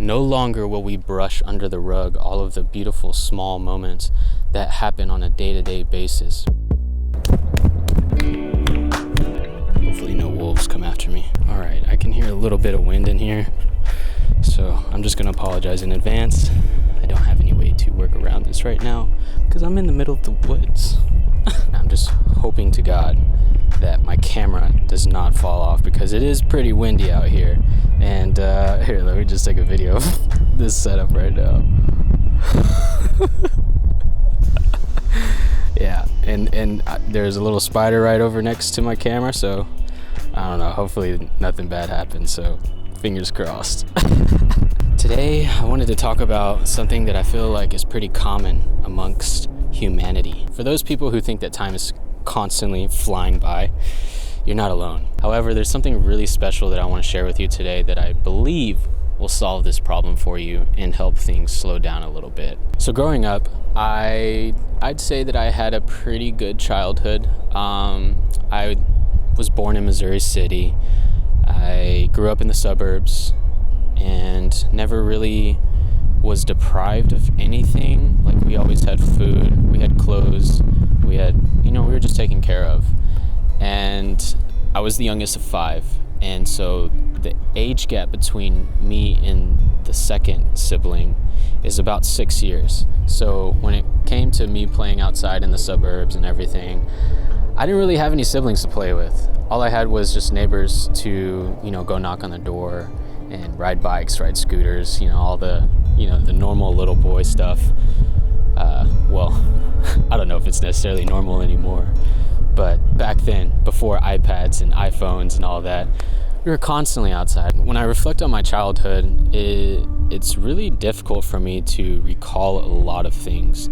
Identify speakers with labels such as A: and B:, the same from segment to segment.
A: No longer will we brush under the rug all of the beautiful small moments that happen on a day-to-day basis. Hopefully no wolves come after me. All right, I can hear a little bit of wind in here, so I'm just gonna apologize in advance. I don't have any way to work around this right now because I'm in the middle of the woods. I'm just hoping to God that my camera does not fall off because it is pretty windy out here. And here, let me just take a video of this setup right now. Yeah, and there's a little spider right over next to my camera, so I don't know, hopefully nothing bad happens, so fingers crossed. Today, I wanted to talk about something that I feel like is pretty common amongst humanity. For those people who think that time is constantly flying by, you're not alone. However, there's something really special that I want to share with you today that I believe will solve this problem for you and help things slow down a little bit. So growing up, I'd say that I had a pretty good childhood. I was born in Missouri City. I grew up in the suburbs and never really was deprived of anything. Like, we always had food, we had clothes, we were just taken care of. And I was the youngest of 5, and so the age gap between me and the second sibling is about 6 years. So when it came to me playing outside in the suburbs and everything, I didn't really have any siblings to play with. All I had was just neighbors to, go knock on the door and ride bikes, ride scooters, all the normal little boy stuff. I don't know if it's necessarily normal anymore, but back then, before iPads and iPhones and all that, we were constantly outside. When I reflect on my childhood, it's really difficult for me to recall a lot of things.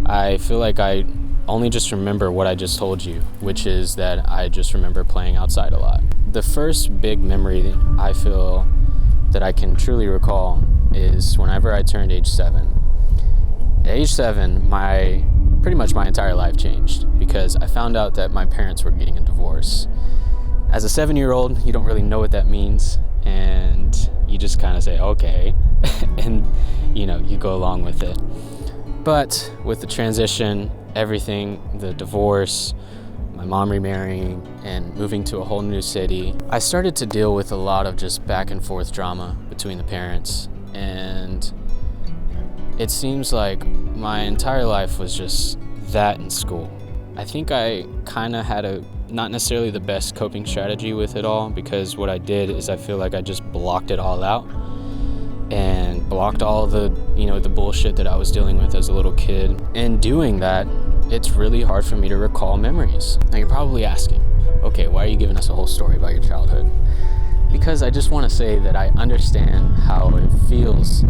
A: I feel like I only just remember what I just told you, which is that I just remember playing outside a lot. The first big memory that I feel that I can truly recall is whenever I turned age 7. At age 7, pretty much my entire life changed because I found out that my parents were getting a divorce. As a 7-year-old, you don't really know what that means, and you just kind of say, okay, and you go along with it. But with the transition, everything, the divorce, my mom remarrying, and moving to a whole new city, I started to deal with a lot of just back and forth drama between the parents, and it seems like my entire life was just that in school. I think I kind of had not necessarily the best coping strategy with it all, because what I did is I feel like I just blocked it all out and blocked all the bullshit that I was dealing with as a little kid. And doing that, it's really hard for me to recall memories. Now you're probably asking, okay, why are you giving us a whole story about your childhood? Because I just want to say that I understand how it feels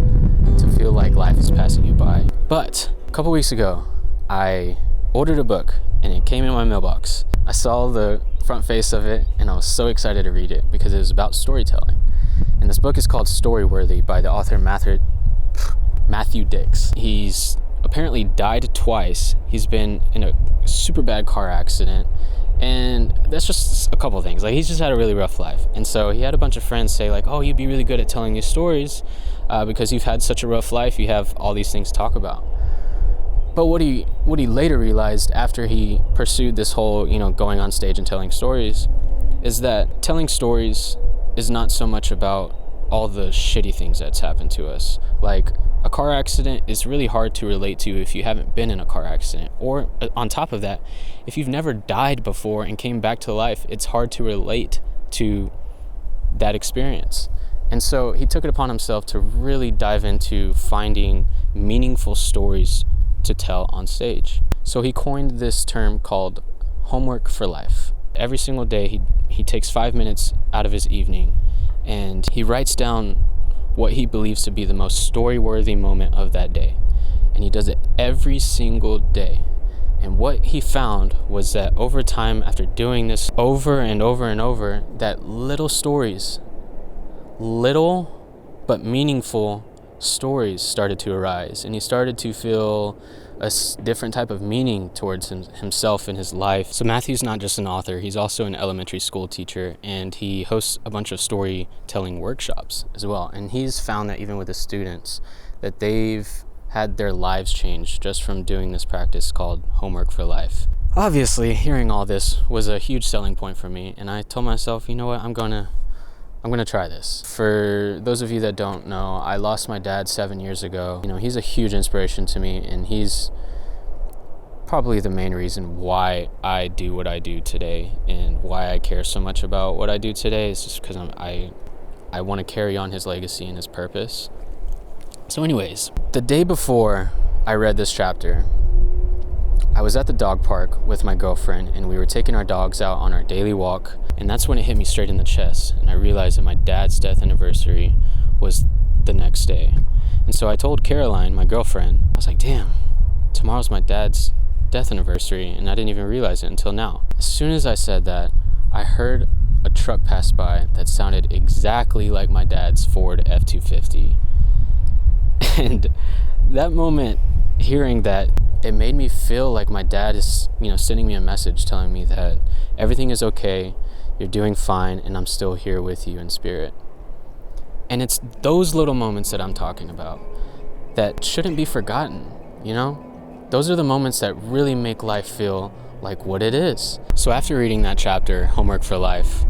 A: to feel like life is passing you by. But a couple weeks ago, I ordered a book and it came in my mailbox. I saw the front face of it and I was so excited to read it because it was about storytelling. And this book is called Storyworthy by the author Matthew Dicks. He's apparently died twice. He's been in a super bad car accident. And that's just a couple of things. Like, he's just had a really rough life. And so he had a bunch of friends say, like, oh, you'd be really good at telling these stories because you've had such a rough life. You have all these things to talk about. But what he later realized after he pursued this whole, going on stage and telling stories, is that telling stories is not so much about all the shitty things that's happened to us. Like, a car accident is really hard to relate to if you haven't been in a car accident. Or on top of that, if you've never died before and came back to life, it's hard to relate to that experience. And so he took it upon himself to really dive into finding meaningful stories to tell on stage. So he coined this term called homework for life. Every single day he takes 5 minutes out of his evening and he writes down what he believes to be the most story-worthy moment of that day. And he does it every single day. And what he found was that over time, after doing this over and over and over, that little but meaningful stories stories started to arise, and he started to feel a different type of meaning towards himself and his life. So Matthew's not just an author, he's also an elementary school teacher, and he hosts a bunch of storytelling workshops as well. And he's found that even with his students, that they've had their lives changed just from doing this practice called Homework for Life. Obviously, hearing all this was a huge selling point for me, and I told myself, you know what, I'm gonna try this. For those of you that don't know, I lost my dad 7 years ago. He's a huge inspiration to me, and he's probably the main reason why I do what I do today and why I care so much about what I do today is just because I want to carry on his legacy and his purpose. So anyways, the day before I read this chapter, I was at the dog park with my girlfriend, and we were taking our dogs out on our daily walk, and that's when it hit me straight in the chest, and I realized that my dad's death anniversary was the next day. And so I told Caroline, my girlfriend, I was like, damn, tomorrow's my dad's death anniversary, and I didn't even realize it until now. As soon as I said that, I heard a truck pass by that sounded exactly like my dad's Ford F-250. And that moment, hearing that, it made me feel like my dad is, sending me a message telling me that everything is okay, you're doing fine, and I'm still here with you in spirit. And it's those little moments that I'm talking about that shouldn't be forgotten, Those are the moments that really make life feel like what it is. So after reading that chapter, Homework for Life,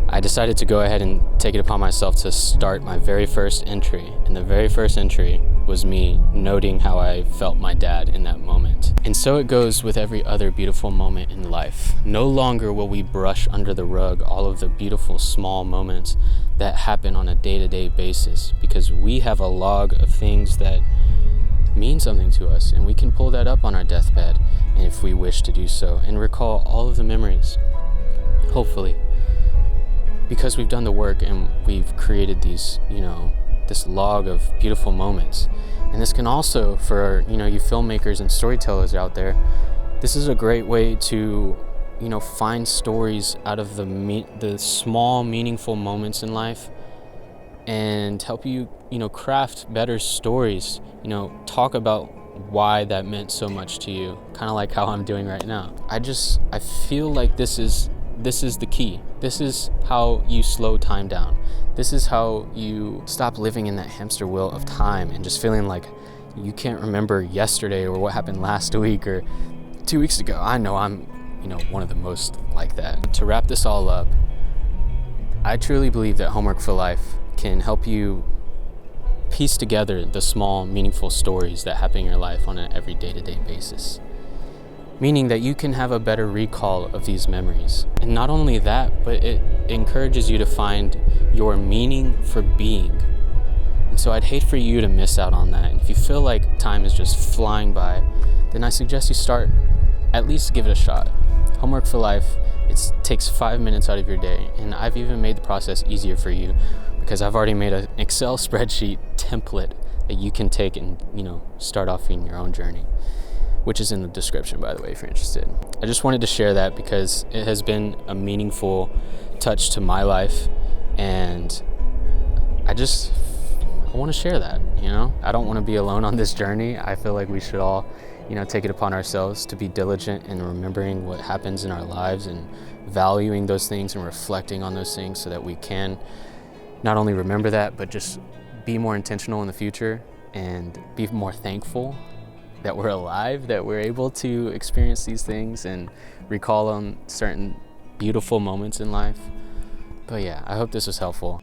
A: I decided to go ahead and take it upon myself to start my very first entry. And the very first entry was me noting how I felt my dad in that moment. And so it goes with every other beautiful moment in life. No longer will we brush under the rug all of the beautiful small moments that happen on a day-to-day basis, because we have a log of things that mean something to us, and we can pull that up on our deathbed, and if we wish to do so, and recall all of the memories, hopefully, because we've done the work and we've created these, this log of beautiful moments. And this can also, for you filmmakers and storytellers out there, this is a great way to find stories out of the small meaningful moments in life, and help you craft better stories, talk about why that meant so much to you, kind of like how I'm doing right now. I feel like this is the key. This is how you slow time down. This is how you stop living in that hamster wheel of time and just feeling like you can't remember yesterday or what happened last week or 2 weeks ago. I know I'm, one of the most like that. To wrap this all up, I truly believe that Homework for Life can help you piece together the small, meaningful stories that happen in your life on an every day-to-day basis. Meaning that you can have a better recall of these memories. And not only that, but it encourages you to find your meaning for being. And so I'd hate for you to miss out on that. And if you feel like time is just flying by, then I suggest you at least give it a shot. Homework for Life, it takes 5 minutes out of your day. And I've even made the process easier for you because I've already made an Excel spreadsheet template that you can take and, start off in your own journey, which is in the description, by the way, if you're interested. I just wanted to share that because it has been a meaningful touch to my life, and I want to share that, I don't want to be alone on this journey. I feel like we should all, take it upon ourselves to be diligent in remembering what happens in our lives and valuing those things and reflecting on those things so that we can not only remember that, but just be more intentional in the future and be more thankful that we're alive, that we're able to experience these things and recall on certain beautiful moments in life. But yeah, I hope this was helpful.